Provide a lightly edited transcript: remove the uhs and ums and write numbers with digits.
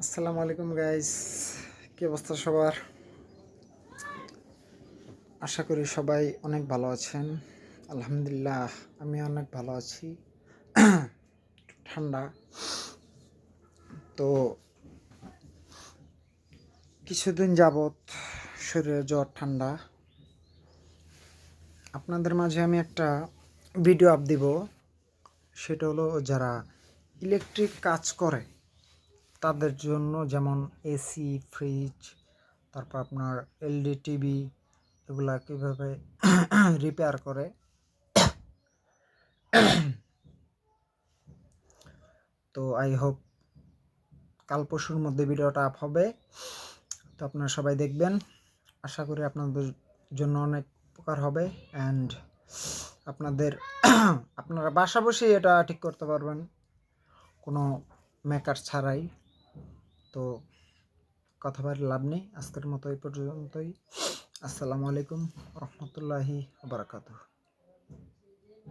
আসসালামু আলাইকুম গাইস, কি অবস্থা সবার? আশা করি সবাই অনেক ভালো আছেন। আলহামদুলিল্লাহ, আমি অনেক ভালো আছি। ঠান্ডা তো কিছুদিন যাবৎ শরীরে জ্বর ঠান্ডা। আপনাদের মাঝে আমি একটা ভিডিও আপ দিব, সেটা হলো যারা ইলেকট্রিক কাজ করে তাদের জন্য, যেমন এসি, ফ্রিজ, তারপর আপনার এলডি টিভি, এগুলা কীভাবে রিপেয়ার করে। তো আই হোপ কাল পরশুর মধ্যে ভিডিওটা আপ হবে, তো আপনারা সবাই দেখবেন। আশা করি আপনাদের জন্য অনেক উপকার হবে অ্যান্ড আপনারা বাসা বসেই এটা ঠিক করতে পারবেন কোনো মেকার ছাড়াই। তো কথা বলে লাভ নেই, আজকের মতো এই পর্যন্তই। আসসালামু আলাইকুম রহমতুল্লাহি ওয়া বারাকাতুহু।